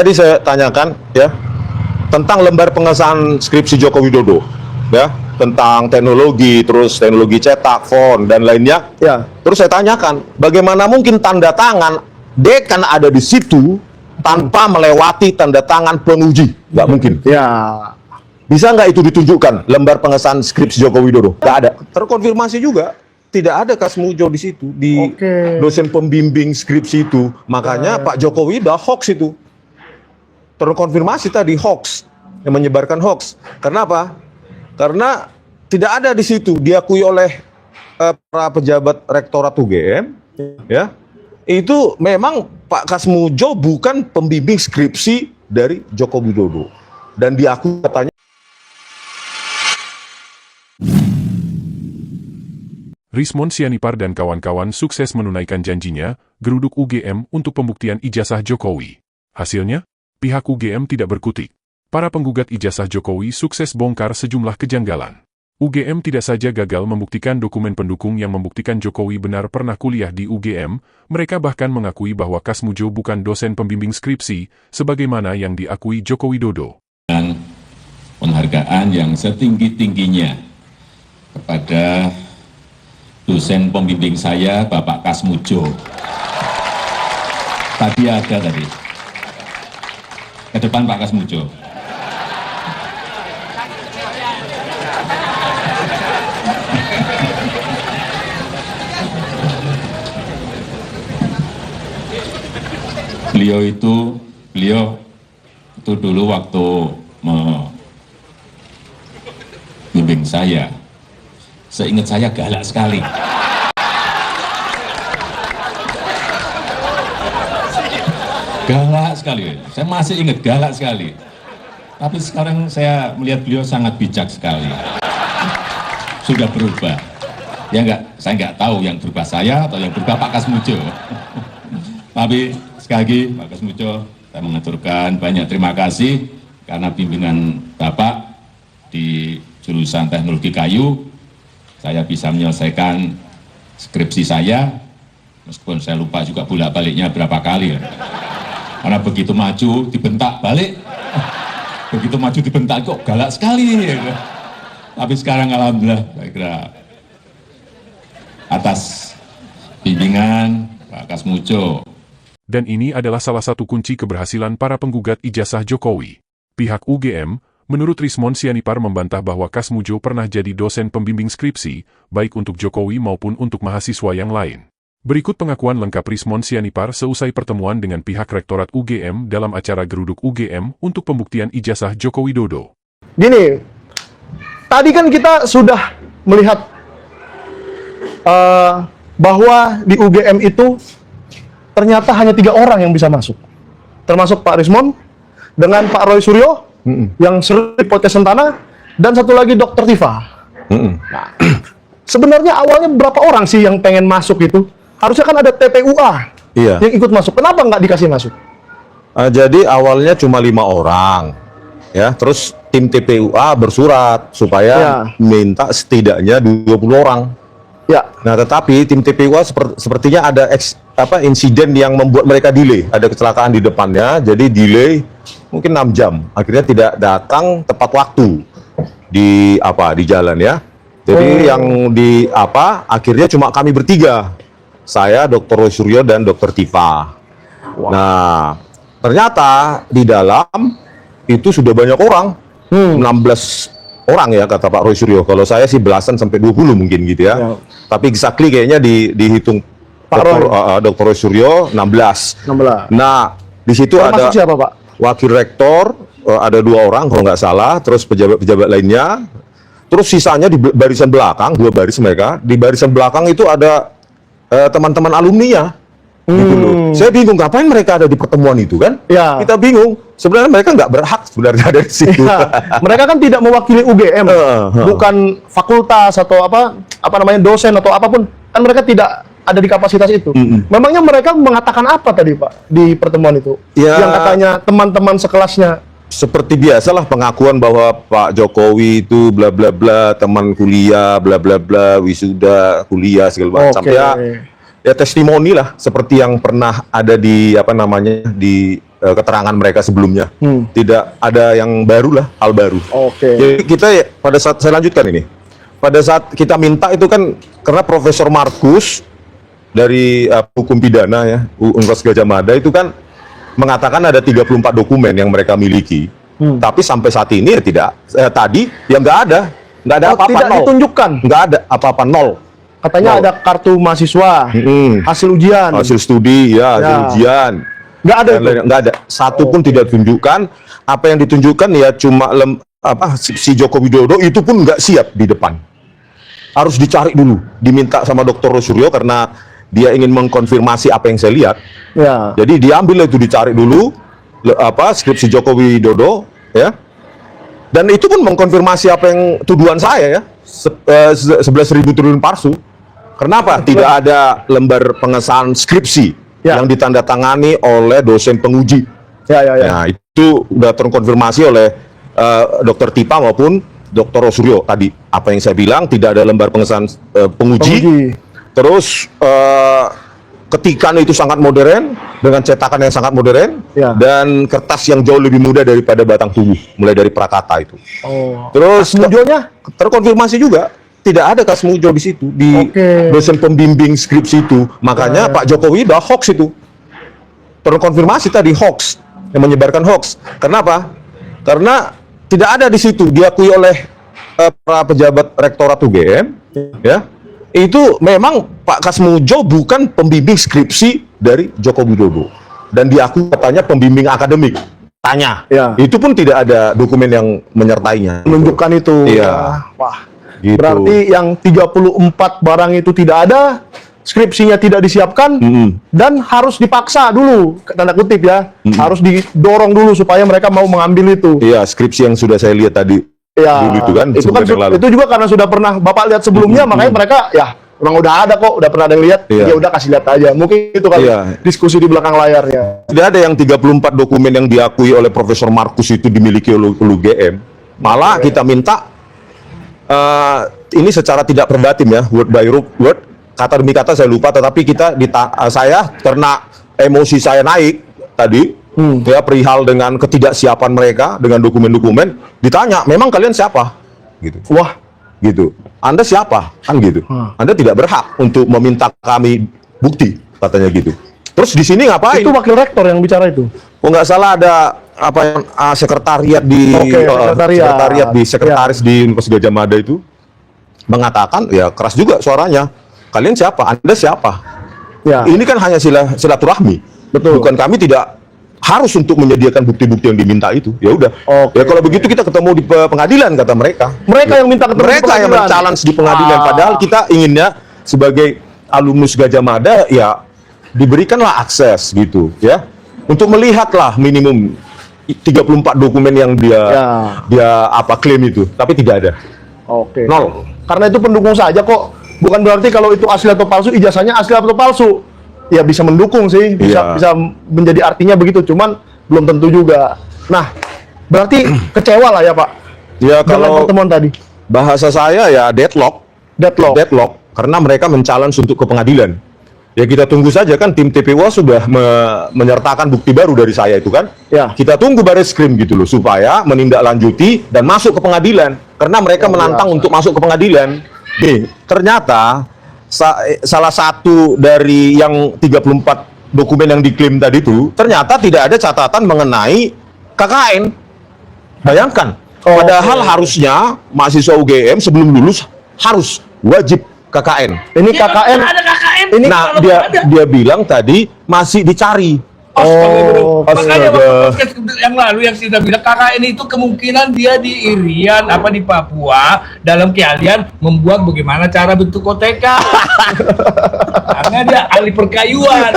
Tadi saya tanyakan ya tentang lembar pengesahan skripsi Joko Widodo, ya, tentang teknologi, terus teknologi cetak, font dan lainnya. Ya. Terus saya tanyakan, bagaimana mungkin tanda tangan dekan ada di situ tanpa melewati tanda tangan penguji? Nggak mungkin. Ya. Bisa nggak itu ditunjukkan lembar pengesahan skripsi Joko Widodo? Nggak ada. Terkonfirmasi juga. Tidak ada Kasmujo di situ, di dosen pembimbing skripsi itu. Makanya Pak Jokowi udah hoax itu. Terkonfirmasi tadi hoax, yang menyebarkan hoax. Kenapa? Karena tidak ada di situ, diakui oleh para pejabat rektorat UGM, ya. Itu memang Pak Kasmujo bukan pembimbing skripsi dari Joko Widodo. Dan diakui katanya. Rismond Sianipar dan kawan-kawan sukses menunaikan janjinya, geruduk UGM untuk pembuktian ijazah Jokowi. Hasilnya, pihak UGM tidak berkutik. Para penggugat ijazah Jokowi sukses bongkar sejumlah kejanggalan. UGM tidak saja gagal membuktikan dokumen pendukung yang membuktikan Jokowi benar pernah kuliah di UGM, mereka bahkan mengakui bahwa Kasmujo bukan dosen pembimbing skripsi, sebagaimana yang diakui Joko Widodo. Dan penghargaan yang setinggi-tingginya kepada dosen pembimbing saya, Bapak Kasmujo. Tadi ada tadi. Ke depan Pak Kasmujo. Beliau itu dulu waktu membimbing saya, seingat saya galak sekali. Galak sekali, saya masih ingat galak sekali. Tapi sekarang saya melihat beliau sangat bijak sekali. Sudah berubah. Ya enggak, saya enggak tahu yang berubah saya atau yang berubah Pak Kasmujo. Tapi sekali lagi Pak Kasmujo, saya mengaturkan banyak terima kasih karena bimbingan Bapak di jurusan teknologi kayu, saya bisa menyelesaikan skripsi saya, meskipun saya lupa juga bolak-baliknya berapa kali. Karena begitu maju, dibentak balik. Begitu maju, dibentak, kok galak sekali. Tapi sekarang alhamdulillah, saya kira atas bimbingan Pak Kasmujo. Dan ini adalah salah satu kunci keberhasilan para penggugat ijazah Jokowi. Pihak UGM, menurut Rismond Sianipar membantah bahwa Kasmujo pernah jadi dosen pembimbing skripsi, baik untuk Jokowi maupun untuk mahasiswa yang lain. Berikut pengakuan lengkap Rismond Sianipar seusai pertemuan dengan pihak Rektorat UGM dalam acara geruduk UGM untuk pembuktian ijazah Joko Widodo. Gini, tadi kan kita sudah melihat bahwa di UGM itu ternyata hanya 3 orang yang bisa masuk. Termasuk Pak Rismond, dengan Pak Roy Suryo, yang sering di podcast Sentana, dan satu lagi Dr. Tifa. Nah, sebenarnya awalnya berapa orang sih yang pengen masuk itu? Harusnya kan ada TPUA yang ikut masuk. Kenapa nggak dikasih masuk? Jadi awalnya cuma 5 orang, ya. Terus tim TPUA bersurat supaya minta setidaknya 20 orang. Ya. Nah, tetapi tim TPUA sepertinya ada insiden yang membuat mereka delay. Ada kecelakaan di depannya, jadi delay mungkin 6 jam. Akhirnya tidak datang tepat waktu di jalan ya. Jadi yang akhirnya cuma kami bertiga. Saya, Dr. Roy Suryo, dan Dr. Tifa. Nah, ternyata di dalam itu sudah banyak orang. 16 orang ya, kata Pak Roy Suryo. Kalau saya sih belasan sampai 20 mungkin gitu ya. Tapi exactly kayaknya dihitung Pak Dr. Roy Suryo 16. Nah, di situ ada siapa, Pak? Wakil rektor, ada 2 orang kalau nggak salah, terus pejabat-pejabat lainnya. Terus sisanya di barisan belakang, 2 baris mereka. Di barisan belakang itu ada teman-teman alumninya. Gitu loh. Saya bingung ngapain mereka ada di pertemuan itu kan? Ya. Kita bingung. Sebenarnya mereka nggak berhak sebenarnya ada di situ. Ya. Mereka kan tidak mewakili UGM, bukan fakultas atau dosen atau apapun. Kan mereka tidak ada di kapasitas itu. Memangnya mereka mengatakan apa tadi, Pak, di pertemuan itu? Ya, yang katanya teman-teman sekelasnya. Seperti biasalah pengakuan bahwa Pak Jokowi itu bla bla bla, teman kuliah bla bla bla, wisuda kuliah segala macam. Ya testimoni lah seperti yang pernah ada di keterangan mereka sebelumnya. Tidak ada yang baru lah, hal baru. Oke. Jadi kita pada saat saya lanjutkan ini, pada saat kita minta itu kan karena Profesor Markus dari hukum pidana ya Universitas Gadjah Mada itu kan mengatakan ada 34 dokumen yang mereka miliki. Tapi sampai saat ini ya tidak. Tadi ya nggak ada apa-apa, tidak nol. ditunjukkan. Nggak ada apa-apa, nol. Katanya Nol. ada kartu mahasiswa, hasil ujian. Hasil studi ya, hasil Ya. ujian. Nggak ada Dan itu. lain- nggak ada, satu pun tidak ditunjukkan. Apa yang ditunjukkan ya cuma si Joko Widodo itu pun nggak siap di depan. Harus dicari dulu, diminta sama Dr. Suryo karena dia ingin mengkonfirmasi apa yang saya lihat. Ya. Jadi diambil itu, dicari dulu skripsi Joko Widodo ya. Dan itu pun mengkonfirmasi apa yang tuduhan saya ya. 11.000 triliun palsu. Kenapa? Tidak ada lembar pengesahan skripsi Ya. yang ditandatangani oleh dosen penguji. Ya. Nah, itu sudah terkonfirmasi oleh Dr. Tipa maupun Dr. Suryo tadi. Apa yang saya bilang, tidak ada lembar pengesahan penguji. Terus ketikan itu sangat modern, dengan cetakan yang sangat modern, Ya. dan kertas yang jauh lebih mudah daripada batang tubuh, mulai dari Prakata itu. Oh. Terus Mujonya? terkonfirmasi juga tidak ada Kasmujo di situ, di Oke. dosen pembimbing skripsi itu. Makanya Pak Jokowi udah hoax itu. Terkonfirmasi tadi hoax, yang menyebarkan hoax. Kenapa? Karena tidak ada di situ, diakui oleh para pejabat rektorat UGM, ya. Itu memang Pak Kasmujo bukan pembimbing skripsi dari Joko Widodo, dan diakui katanya pembimbing akademik. Tanya, Ya. itu pun tidak ada dokumen yang menyertainya. Menunjukkan itu. Iya. Wah. Gitu. Berarti yang 34 barang itu tidak ada, skripsinya tidak disiapkan, dan harus dipaksa dulu, tanda kutip ya, harus didorong dulu supaya mereka mau mengambil itu. Iya, skripsi yang sudah saya lihat tadi. Ya, Dulu itu kan, sebulan yang lalu. itu juga karena sudah pernah Bapak lihat sebelumnya, makanya mereka ya orang udah ada kok, udah pernah ada yang lihat, Iya. ya udah kasih lihat aja. Mungkin itu kali Iya. diskusi di belakang layarnya. Tidak ada yang 34 dokumen yang diakui oleh Profesor Markus itu dimiliki oleh UGM. Malah kita minta ini secara tidak verbatim ya, word by word, kata demi kata saya lupa, tetapi saya karena emosi saya naik tadi, ya perihal dengan ketidaksiapan mereka dengan dokumen-dokumen, ditanya, memang kalian siapa? Gitu. Wah, Gitu. Anda siapa? Kan gitu. Anda tidak berhak untuk meminta kami bukti, katanya gitu. Terus di sini ngapain? itu wakil rektor yang bicara itu. Oh, nggak salah ada sekretariat di Oke, sekretariat. sekretaris di Universitas Gadjah Mada itu mengatakan ya keras juga suaranya. Kalian siapa? Anda siapa? Ya. Ini kan hanya silaturahmi. Betul. Bukan, kami tidak harus untuk menyediakan bukti-bukti yang diminta itu. Ya udah. Oke. Ya kalau begitu kita ketemu di pengadilan, kata mereka. Mereka yang minta ketemu di Mereka yang pengadilan. men-challenge di pengadilan. Padahal kita inginnya sebagai alumnus Gadjah Mada ya diberikanlah akses gitu ya. Untuk melihatlah minimum 34 dokumen yang dia klaim itu, tapi tidak ada. Oke. Nol. Karena itu pendukung saja kok. Bukan berarti kalau itu asli atau palsu, ijazahnya asli atau palsu. Ya bisa mendukung sih, Iya. bisa menjadi artinya begitu, cuman belum tentu juga. Nah, berarti kecewa lah ya Pak Ya dengan kalau pertemuan tadi. bahasa saya ya deadlock. Deadlock karena mereka men-challenge untuk ke pengadilan. Ya kita tunggu saja kan, tim TPWA sudah menyertakan bukti baru dari saya itu kan. Ya. Kita tunggu Barreskrim gitu loh supaya menindaklanjuti dan masuk ke pengadilan karena mereka menantang untuk masuk ke pengadilan. Nih, ternyata salah satu dari yang 34 dokumen yang diklaim tadi itu ternyata tidak ada catatan mengenai KKN. Bayangkan, padahal harusnya mahasiswa UGM sebelum lulus harus wajib KKN. Ini KKN. Ada KKN. Ini Nah, dia bilang tadi masih dicari. Makanya astaga. waktu podcast yang lalu yang sudah bilang KKN itu kemungkinan dia di Irian apa di Papua dalam keahlian membuat bagaimana cara bentuk koteka. Karena dia ahli perkayuan.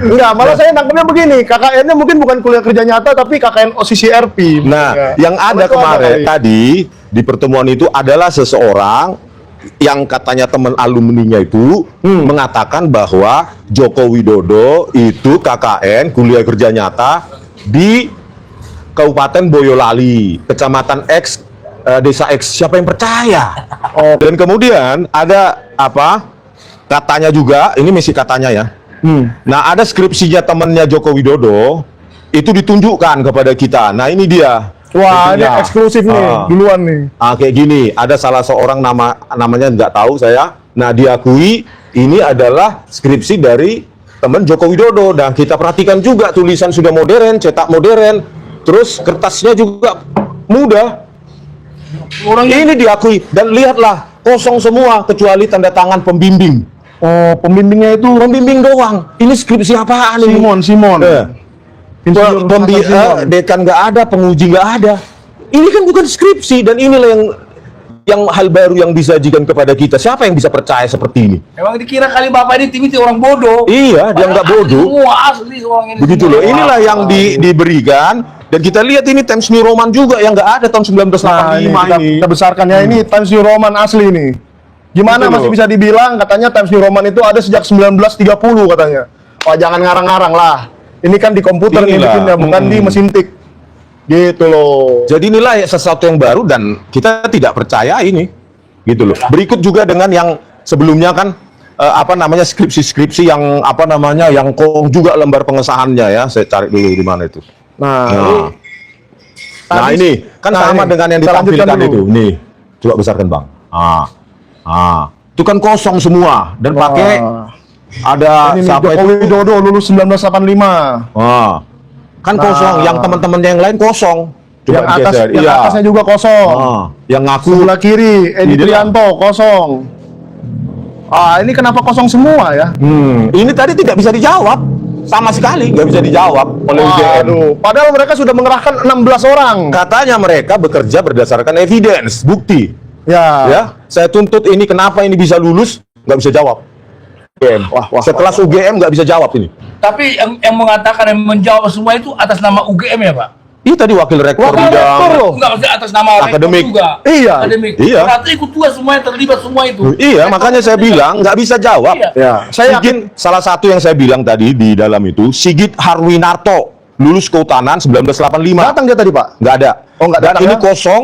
Enggak, malah saya nangkepnya begini, KKN-nya mungkin bukan kuliah kerja nyata, tapi KKN OCCRP. Nah, Ya. yang ada Itu kemarin kali. tadi di pertemuan itu adalah seseorang yang katanya teman alumninya itu mengatakan bahwa Joko Widodo itu KKN kuliah kerja nyata di Kabupaten Boyolali, Kecamatan X, Desa X. Siapa yang percaya? Dan kemudian ada apa? Katanya juga, ini masih katanya ya. Nah, ada skripsinya temannya Joko Widodo itu ditunjukkan kepada kita. Nah ini dia. Wah, ini Tentunya. eksklusif nih, duluan nih. Kayak gini, ada salah seorang namanya nggak tahu saya. Nah diakui ini adalah skripsi dari teman Joko Widodo. Nah kita perhatikan juga tulisan sudah modern, cetak modern, terus kertasnya juga mudah. Ini diakui dan lihatlah kosong semua kecuali tanda tangan pembimbing. Oh, pembimbingnya itu Pembimbing doang. Ini skripsi apaan ini? Simon. Insinyur Hasan Simon. Dekan nggak ada, penguji nggak ada. Ini kan bukan skripsi dan inilah yang hal baru yang disajikan kepada kita. Siapa yang bisa percaya seperti ini? Emang dikira kali bapak ini tim itu orang bodoh. Iya, dia nggak bodoh. Semua asli orang ini. Begitu semua. loh. Inilah yang diberikan dan kita lihat ini Times New Roman juga yang nggak ada tahun 1985 Nah, ini ini. kita besarkan ya, ini Times New Roman asli nih. Gimana Betul masih loh. bisa dibilang katanya Times New Roman itu ada sejak 1930 katanya. Wah, jangan ngarang-ngarang lah. Ini kan di komputer nih Inilah. bikinnya, bukan di mesin tik. Gitu loh. Jadi inilah sesuatu yang baru dan kita tidak percaya ini. Gitu loh. Berikut juga dengan yang sebelumnya kan skripsi-skripsi yang yang kong juga lembar pengesahannya ya. Saya cari dulu di mana itu. Nah, Nah tadi- ini kan nah, sama ini. dengan yang Kita lanjutkan ditampilkan dulu. itu. Nih, coba besarkan bang. Itu kan kosong semua dan pakai ada Ini nih, siapa Joko itu? Widodo lulus 1985. Kan Nah. kosong. Yang teman-temannya yang lain kosong. Coba Yang atas, digeser. yang Iya. atasnya juga kosong. Yang ngaku Sebelah kiri, Edi Ini Trianto kosong. Ini kenapa kosong semua ya? ini tadi tidak bisa dijawab sama sekali, nggak bisa dijawab oleh UGM. Waduh, padahal mereka sudah mengerahkan 16 orang. Katanya mereka bekerja berdasarkan evidence, bukti. Ya, saya tuntut ini kenapa ini bisa lulus, nggak bisa jawab. UGM. Sekelas UGM nggak bisa jawab ini. Tapi yang mengatakan yang menjawab semua itu atas nama UGM ya, Pak? Ini tadi wakil rektor Wakil rektor bidang. loh. Enggak, maksudnya atas nama rektor Akademik. juga. Iya. Akademik. Iya. Berarti ikut juga semua yang terlibat semua itu. Iya, makanya saya bilang nggak bisa jawab. Iya. Ya, saya Sigit, salah satu yang saya bilang tadi di dalam itu, Sigit Harwinarto, lulus kehutanan 1985. datang dia tadi, Pak. Nggak ada. Oh, nggak Dan datang ini ya? kosong,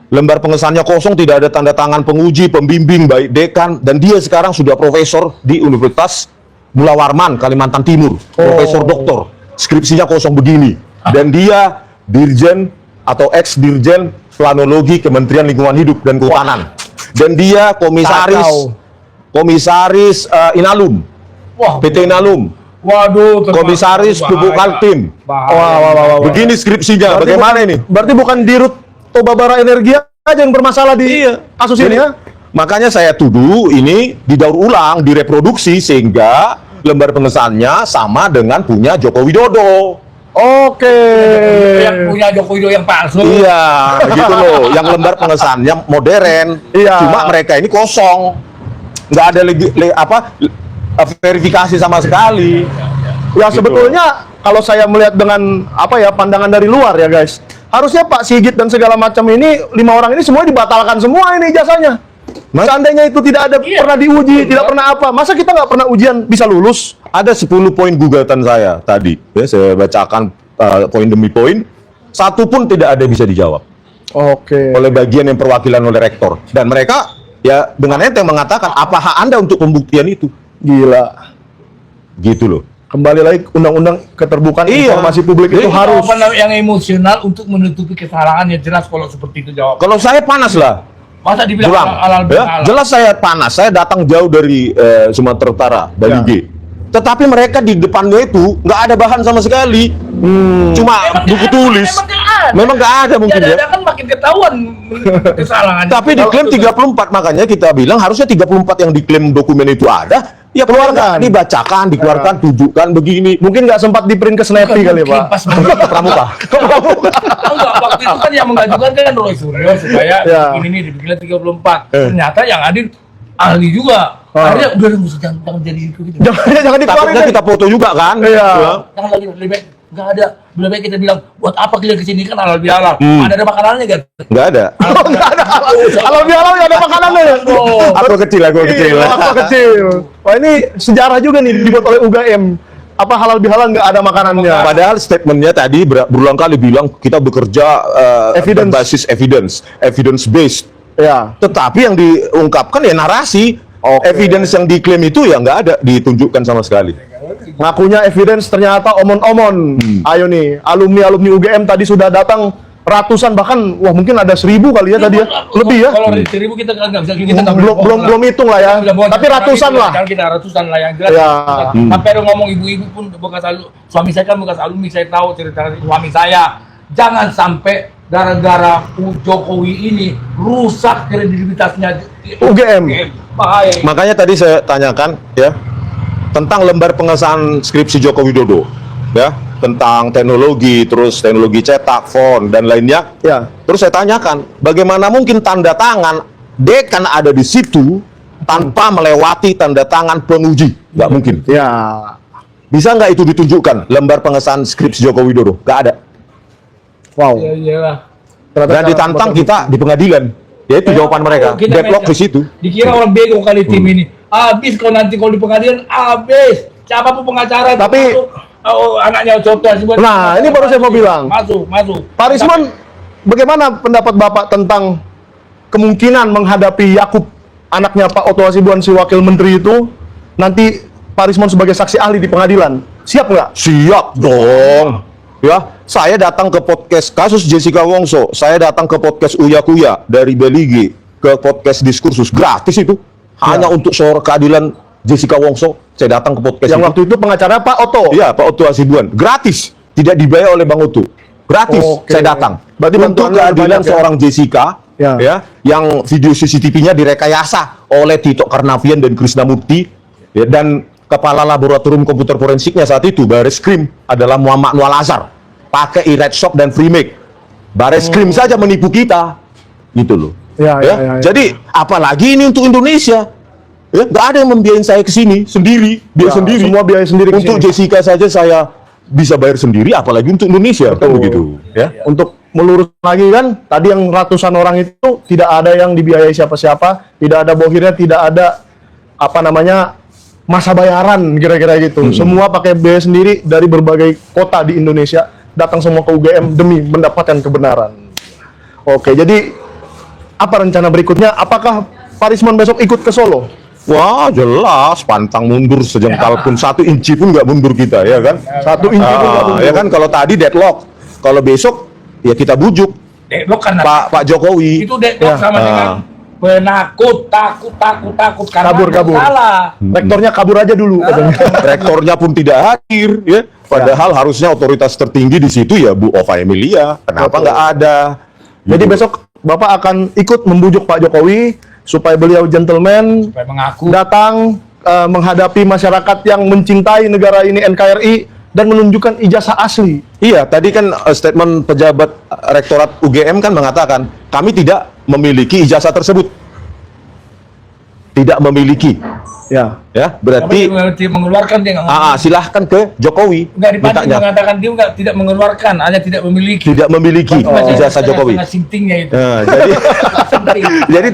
lembar pengesahannya kosong, tidak ada tanda tangan penguji, pembimbing, baik dekan, dan dia sekarang sudah profesor di Universitas Mula Warman, Kalimantan Timur, profesor doktor. Skripsinya kosong begini, dan dia dirjen atau ex-dirjen planologi Kementerian Lingkungan Hidup dan Kehutanan, dan dia Kacau. komisaris Inalum, Wah, PT Inalum, waduh, komisaris Pupuk Kaltim. Wah. Begini skripsinya, bagaimana ini? Berarti bukan Dirut Tobabara Energi aja yang bermasalah di kasus ini ya? Makanya saya tuduh ini didaur ulang, direproduksi sehingga lembar pengesahannya sama dengan punya Joko Widodo. Oke. yang punya Joko Widodo yang palsu. Iya, begitu loh. Yang lembar pengesahannya modern. Iya. Cuma mereka ini kosong. Nggak ada verifikasi sama sekali. Ya Gitu. sebetulnya kalau saya melihat dengan pandangan dari luar ya guys, harusnya Pak Sigit dan segala macam ini 5 orang ini semua dibatalkan semua ini ijazahnya. Seandainya itu tidak ada Iya. pernah diuji, tidak pernah apa, masa kita nggak pernah ujian bisa lulus? Ada 10 poin gugatan saya tadi. Ya, saya bacakan poin demi poin. Satu pun tidak ada bisa dijawab Oke. oleh bagian yang perwakilan oleh rektor. Dan mereka ya dengan enteng mengatakan apa hak Anda untuk pembuktian itu. Gila. Gitu loh. Kembali lagi undang-undang keterbukaan Iya. informasi publik itu Jadi harus. Jawaban yang emosional untuk menutupi kesalahan yang jelas kalau seperti itu jawab. Kalau saya panas lah. Masa dibilang Jelang. halal Ya, bihalal? jelas saya panas. Saya datang jauh dari Sumatera Utara, Bali Ya. G. Tetapi mereka di depannya itu nggak ada bahan sama sekali. Cuma Emang buku nggak ada, tulis. emang nggak ada. Memang nggak ada mungkin ya. Ada kan makin ketahuan kesalahan. Tapi diklaim 34, makanya kita bilang harusnya 34 yang diklaim dokumen itu ada. Ya keluarkan, dibacakan, dikeluarkan, tunjukkan begini. Mungkin nggak sempat di print ke Snappy kali Pak. Pas Pramuka. enggak, waktu itu kan yang mengajukan kan Roy Suryo supaya Ya. ini nih dibikin 34. Ternyata yang hadir ahli juga. Akhirnya udah jangan jadi itu gitu. Jangan dikeluarin. Takutnya deh. kita foto juga kan. Iya. Ya. Jangan lagi lebih baik nggak ada. Lebih baik kita bilang buat apa kita kesini kan halal bihalal. Ada makanannya kan? Nggak ada. Nggak ada. Kalau bihalal nggak ada makanannya ya. Aku kecil, aku kecil. Iya, waktu kecil. Wah ini sejarah juga nih dibuat oleh UGM. Apa halal bihalal nggak ada makanannya? Padahal statementnya tadi berulang kali bilang kita bekerja Evidence. berbasis evidence based. Ya. Tetapi yang diungkapkan ya narasi. Oke. Evidence yang diklaim itu ya nggak ada ditunjukkan sama sekali. Ngakunya evidence, ternyata omon-omon. Ayo nih, alumni UGM tadi sudah datang ratusan, bahkan wah mungkin ada 1000 kali ya tadi ya, lebih ya. Kalau 1000 kita nggak bisa, kita nggak Belum hitung lah ya, tapi ratusan lah. Sekarang kita ratusan lah yang jelas. Ya. Sampai ada ngomong ibu-ibu pun bekas suami saya kan bekas alumni, saya tahu cerita suami saya. Jangan sampai gara-gara Jokowi ini rusak kredibilitasnya UGM. Bahaya. Makanya tadi saya tanyakan ya tentang lembar pengesahan skripsi Joko Widodo, ya, tentang teknologi, terus teknologi cetak, font dan lainnya. Ya. Terus saya tanyakan, bagaimana mungkin tanda tangan dekan ada di situ tanpa melewati tanda tangan penguji? Nggak mungkin. Ya. Bisa nggak itu ditunjukkan lembar pengesahan skripsi Joko Widodo? Nggak ada. Wow. Ya iyalah. Dan ditantang kita di pengadilan. Ya itu jawaban mereka. Kita Deadlock di situ. Dikira orang bego kali tim ini. Habis kalau nanti kalau di pengadilan, habis. Siapapun pengacara itu Tapi- masuk. Anaknya contoh semua. Nah, ini baru saya mau bilang. Masuk. Pak Rismon, bagaimana pendapat Bapak tentang kemungkinan menghadapi Yakub, anaknya Pak Otto Hasibuan si wakil menteri itu, nanti Pak Rismon sebagai saksi ahli di pengadilan? Siap nggak? Siap dong. Ya, saya datang ke podcast kasus Jessica Wongso, saya datang ke podcast Uya Kuya dari Beligi, ke podcast Diskursus gratis itu. Hanya untuk soal keadilan Jessica Wongso, saya datang ke podcast Yang itu. waktu itu pengacara Pak Otto. Iya, Pak Otto Hasibuan, gratis, tidak dibayar oleh Bang Otto. Gratis, Oke. saya datang. Berarti Untuk bantuan keadilan banyak ya? seorang Jessica, Ya. yang video CCTV-nya direkayasa oleh Tito Karnavian dan Krisnamurti, ya, dan kepala laboratorium komputer forensiknya saat itu Bareskrim adalah Muhammad Nual Azhar, pakai e-red shop dan freemake. Bareskrim saja menipu kita, gitu loh. Ya. Jadi apalagi ini untuk Indonesia. Ya, nggak ada yang membiayain saya ke sini sendiri, biaya Ya, sendiri. semua biaya sendiri ke Untuk sini. Jessica saja saya bisa bayar sendiri, apalagi untuk Indonesia, kan Betul. begitu. Ya. Untuk melurus lagi kan, tadi yang ratusan orang itu tidak ada yang dibiayai siapa-siapa, tidak ada bohirnya, tidak ada masa bayaran kira-kira gitu. Semua pakai biaya sendiri dari berbagai kota di Indonesia, datang semua ke UGM demi mendapatkan kebenaran. Oke, jadi apa rencana berikutnya? Apakah Pak Rismon besok ikut ke Solo? Wah, jelas pantang mundur sejengkal pun, 1 inci pun nggak mundur kita, ya kan? 1 inci pun nggak mundur. Ya kan, kalau tadi deadlock, kalau besok ya kita bujuk Deadlock kan Pak Jokowi. itu deadlock Ya. sama dengan penakut, takut karena Kabur. salah. Rektornya kabur aja dulu katanya. Rektornya pun tidak hadir, ya. Padahal harusnya otoritas tertinggi di situ ya Bu Ova Emilia. Kenapa Betul. nggak ada? Jadi Gitu. besok Bapak akan ikut membujuk Pak Jokowi supaya beliau gentleman Supaya mengaku. datang menghadapi masyarakat yang mencintai negara ini NKRI dan menunjukkan ijazah asli. Iya, tadi kan statement pejabat Rektorat UGM kan mengatakan kami tidak memiliki ijazah tersebut. Tidak memiliki, Ya. ya. Berarti Berarti mengeluarkan dia nggak silahkan ke Jokowi. nggak dipandang mintanya. mengatakan dia nggak tidak mengeluarkan, hanya tidak memiliki. Tidak memiliki ijazah Jokowi. Sintingnya itu. Nah, jadi Sinting. jadi